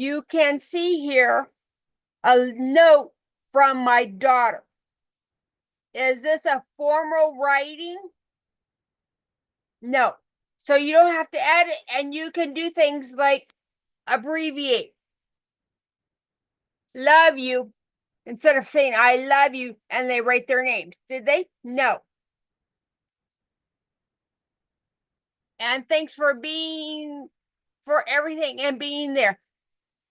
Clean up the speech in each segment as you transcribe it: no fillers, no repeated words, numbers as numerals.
You can see here a note from my daughter. Is this a formal writing? No. So you don't have to edit, and you can do things like abbreviate. Love you. Instead of saying I love you and they write their names. Did they? No. And thanks for everything and being there.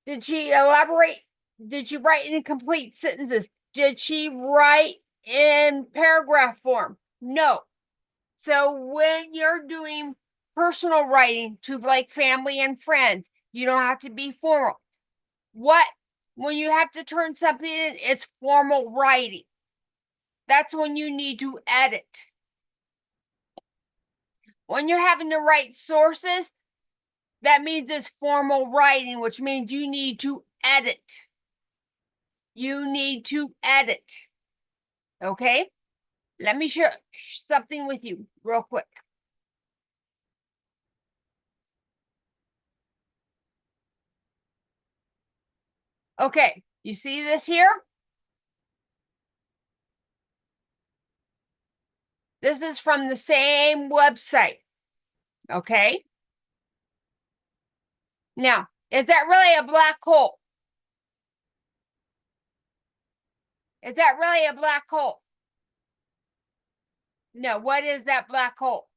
Did she elaborate? Did she write in complete sentences? Did she write in paragraph form? No. So when you're doing personal writing to like family and friends, you don't have to be formal. When you have to turn something in, it's formal writing. That's when you need to edit. When you're having to write sources, that means it's formal writing, which means you need to edit. You need to edit. Okay? Let me share something with you real quick. Okay, you see this here? This is from the same website. Okay? Now, is that really a black hole? Is that really a black hole? No, what is that black hole?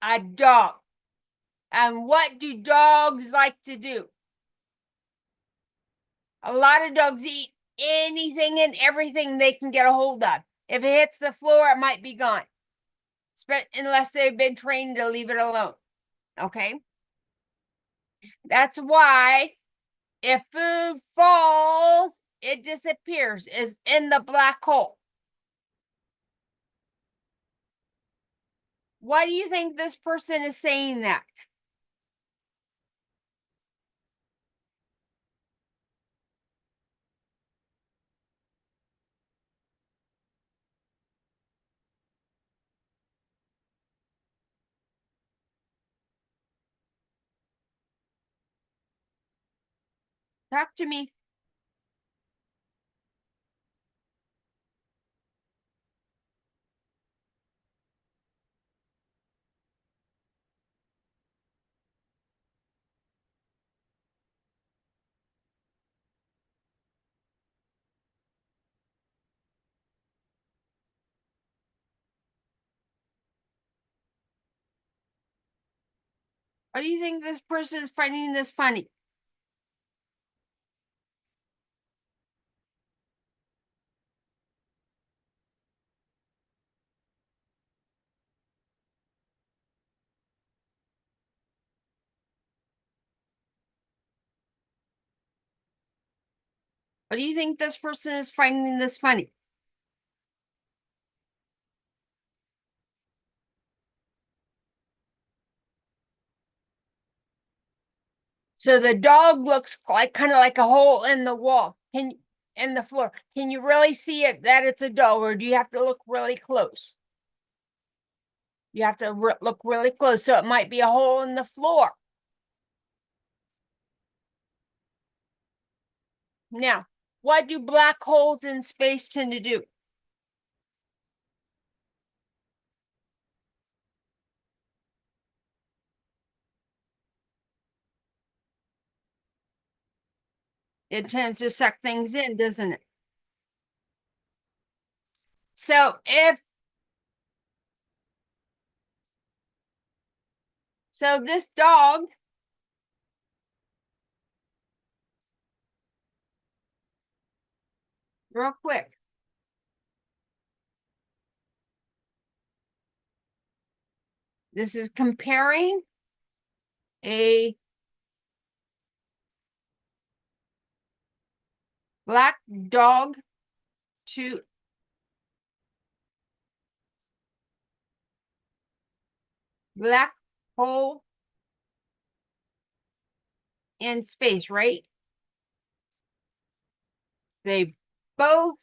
A dog. And what do dogs like to do? A lot of dogs eat anything and everything they can get a hold of. If it hits the floor, it might be gone. Unless they've been trained to leave it alone. Okay? That's why if food falls, it disappears, is in the black hole. Why do you think this person is saying that? Talk to me. Why do you think this person is finding this funny? Why do you think this person is finding this funny? So the dog looks like kind of like a hole in the wall. In the floor. Can you really see it that it's a dog, or do you have to look really close? You have to look really close, so it might be a hole in the floor. Now, what do black holes in space tend to do? It tends to suck things in, doesn't it? So this dog real quick. This is comparing a black dog to black hole in space, right? They both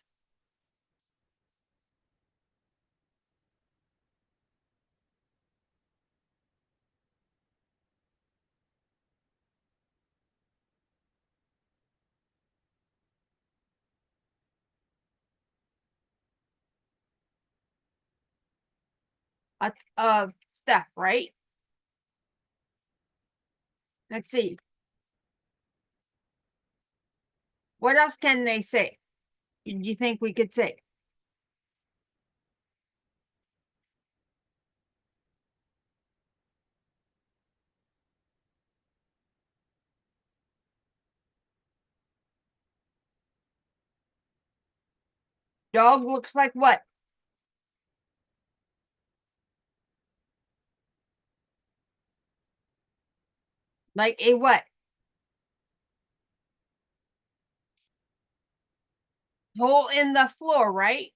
of stuff, right? Let's see. What else can they say? Do you think we could say? Dog looks like what? Like a what? Hole in the floor, right?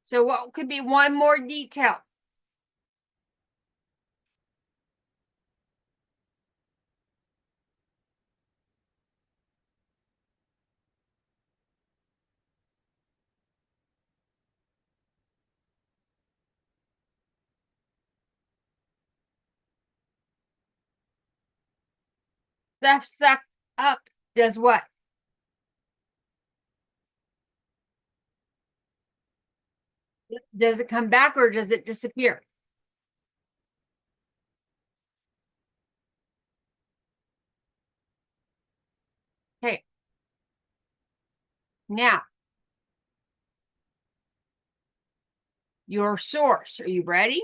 So what could be one more detail? The suck up does what? Does it come back or does it disappear? Okay, now your source. Are you ready?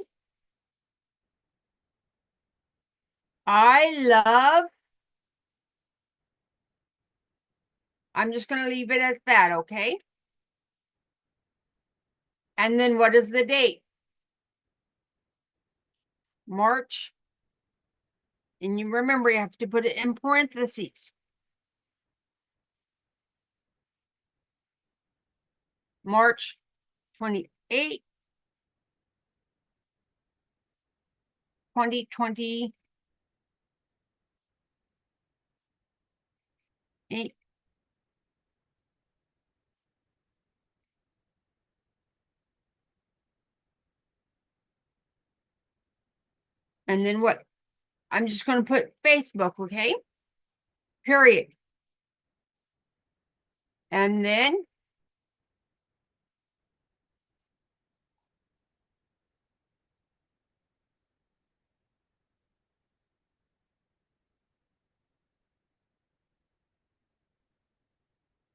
I love, I'm just going to leave it at that, okay? And then what is the date? March. And you remember you have to put it in parentheses. March 28, 2028. And then what? I'm just going to put Facebook, okay? Period. And then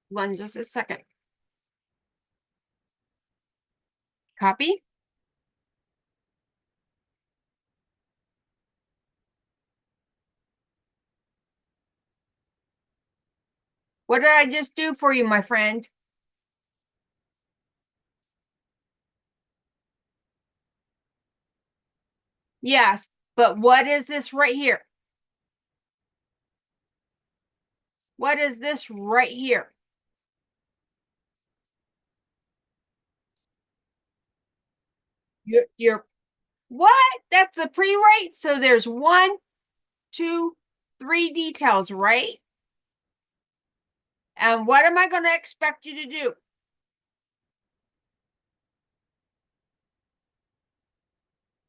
one, just a second. Copy. What did I just do for you, my friend? Yes, but what is this right here? What is this right here? Your what? That's the pre-rate. So there's one, two, three details, right? And what am I going to expect you to do?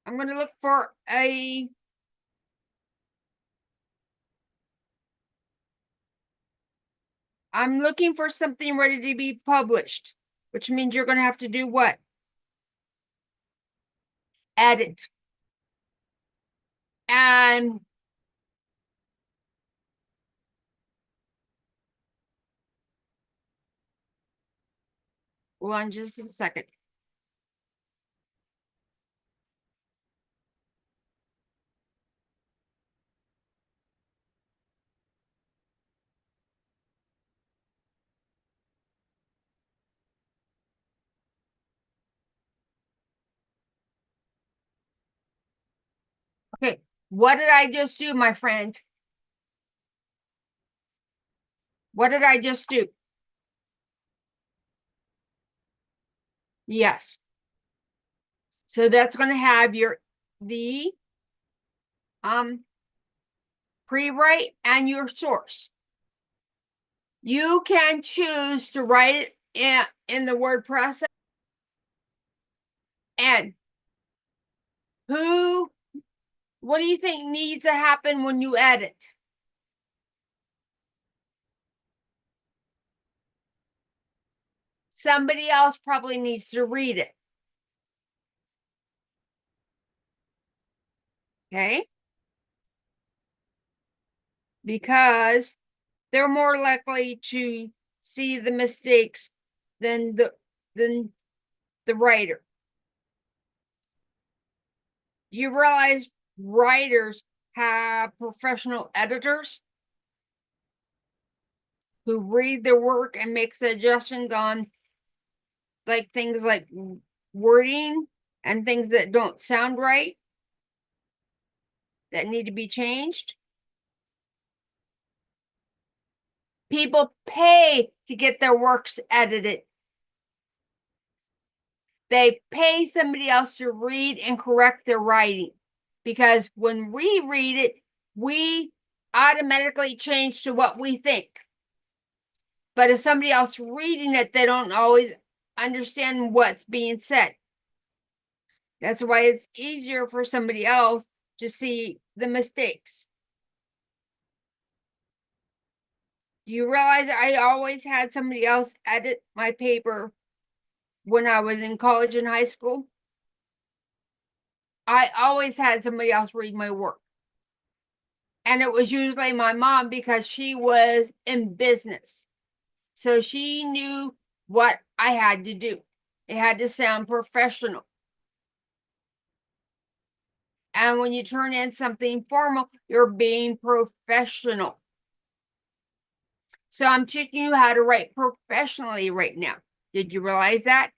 I'm going to look for I'm looking for something ready to be published, which means you're going to have to do what? Edit. And hold on just a second. Okay, what did I just do, my friend? What did I just do? Yes. So that's going to have the pre-write and your source. You can choose to write it in the word process. And what do you think needs to happen when you edit? somebody else probably needs to read it. Okay? Because they're more likely to see the mistakes than the writer. You realize writers have professional editors who read their work and make suggestions on like things like wording and things that don't sound right that need to be changed. People pay to get their works edited. They pay somebody else to read and correct their writing because when we read it, we automatically change to what we think. But if somebody else reading it, they don't always understand what's being said. That's why it's easier for somebody else to see the mistakes. You realize I always had somebody else edit my paper when I was in college and high school? I always had somebody else read my work. And it was usually my mom because she was in business. So she knew what I had to do. It had to sound professional. And when you turn in something formal, you're being professional. So I'm teaching you how to write professionally right now. Did you realize that?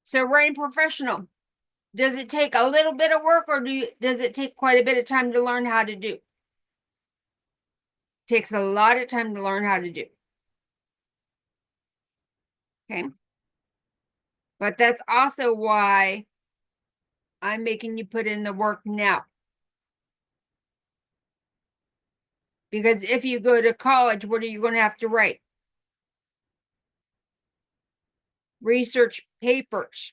So writing professional, does it take a little bit of work or does it take quite a bit of time to learn how to do? It takes a lot of time to learn how to do. Okay. But that's also why I'm making you put in the work now. Because if you go to college, what are you going to have to write? Research papers.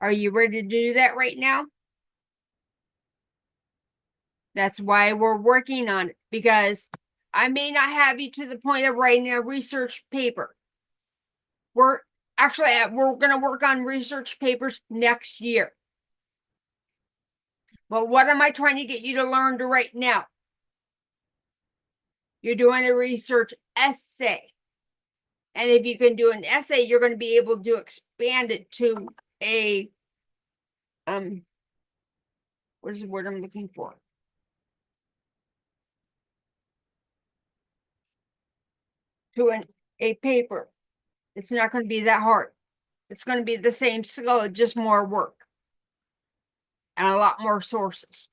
Are you ready to do that right now? That's why we're working on it, because I may not have you to the point of writing a research paper. We're going to work on research papers next year. But what am I trying to get you to learn to write now? You're doing a research essay. And if you can do an essay, you're going to be able to expand it to a, what is the word I'm looking for? To a paper. It's not going to be that hard. It's going to be the same skill, just more work and a lot more sources.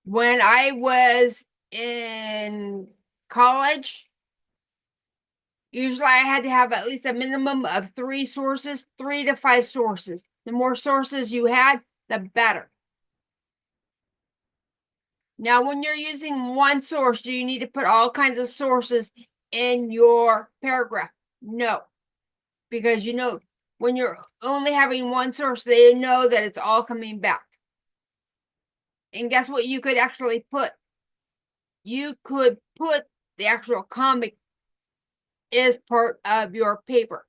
When I was in college, usually I had to have at least a minimum of 3 sources, 3 to 5 sources. The more sources you had, the better. Now, when you're using one source, do you need to put all kinds of sources in your paragraph? No, because when you're only having one source, they know that it's all coming back. And guess what you could actually put? You could put the actual comic as part of your paper.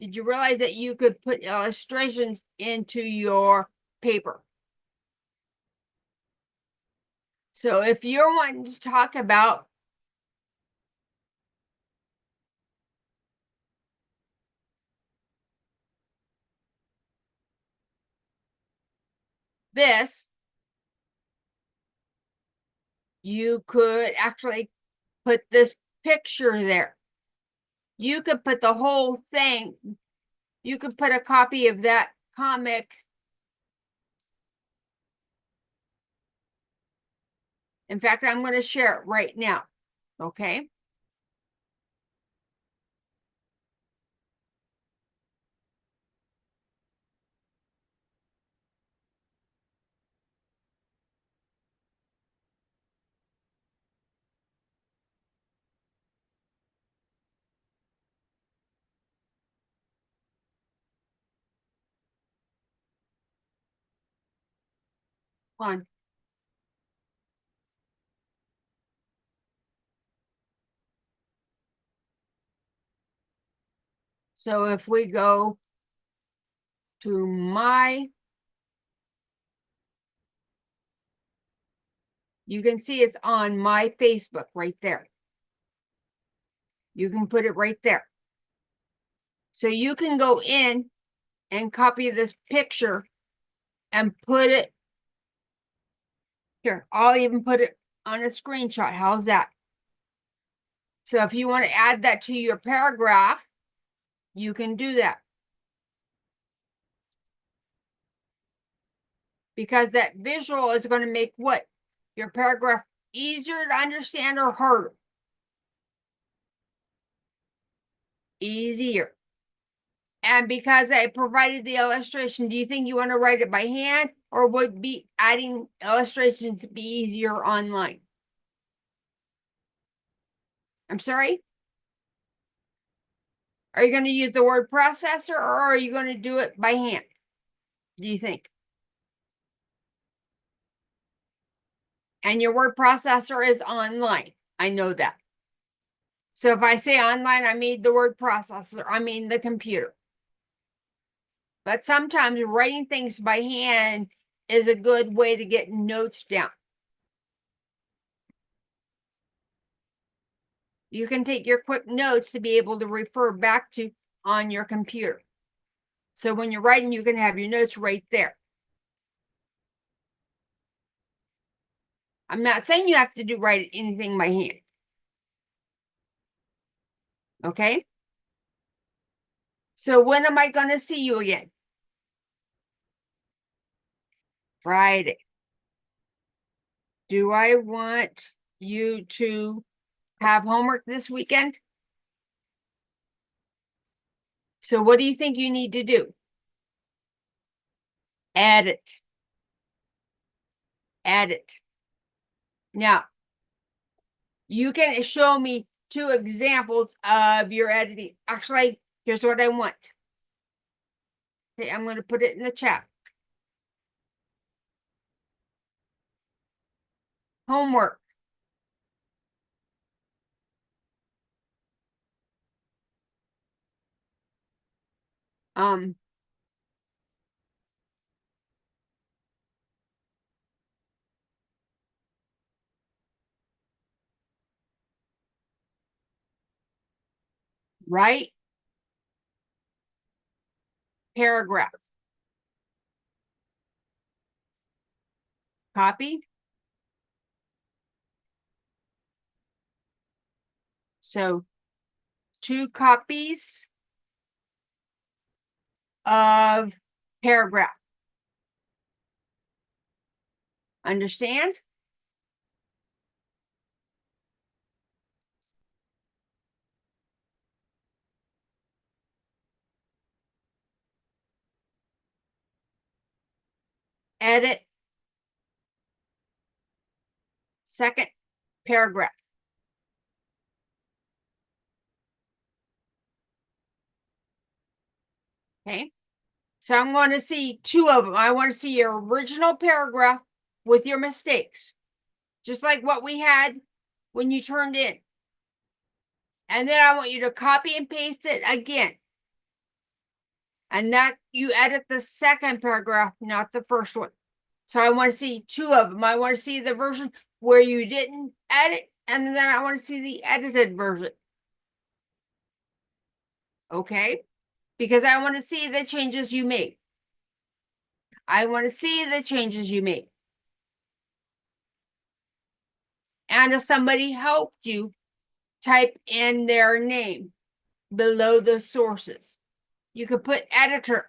Did you realize that you could put illustrations into your paper? So if you're wanting to talk about this, you could actually put this picture there. You could put the whole thing. You could put a copy of that comic. In fact, I'm going to share it right now. Okay. One. So if we go to you can see it's on my Facebook right there. You can put it right there. So you can go in and copy this picture and put it here. I'll even put it on a screenshot. How's that? So if you want to add that to your paragraph, you can do that. Because that visual is going to make what? Your paragraph easier to understand or harder? Easier. And because I provided the illustration, do you think you want to write it by hand, or would be adding illustrations be easier online? I'm sorry? Are you going to use the word processor, or are you going to do it by hand? Do you think? And your word processor is online. I know that. So if I say online, I mean the word processor. I mean the computer. But sometimes writing things by hand is a good way to get notes down. You can take your quick notes to be able to refer back to on your computer. So when you're writing, you can have your notes right there. I'm not saying you have to write anything by hand. Okay? So when am I going to see you again? Friday. Do I want you to have homework this weekend? So what do you think you need to do? Edit. Edit. Now, you can show me 2 examples of your editing. Actually, here's what I want. Okay, I'm going to put it in the chat. Homework. Write paragraph. Copy. So 2 copies of paragraph. Understand? Edit. Second paragraph. Okay. So I'm going to see 2 of them. I want to see your original paragraph with your mistakes. Just like what we had when you turned in. And then I want you to copy and paste it again. And that you edit the second paragraph, not the first one. So I want to see 2 of them. I want to see the version where you didn't edit, and then I want to see the edited version. Okay? Because I want to see the changes you made. I want to see the changes you made. And if somebody helped you, type in their name below the sources. You could put editor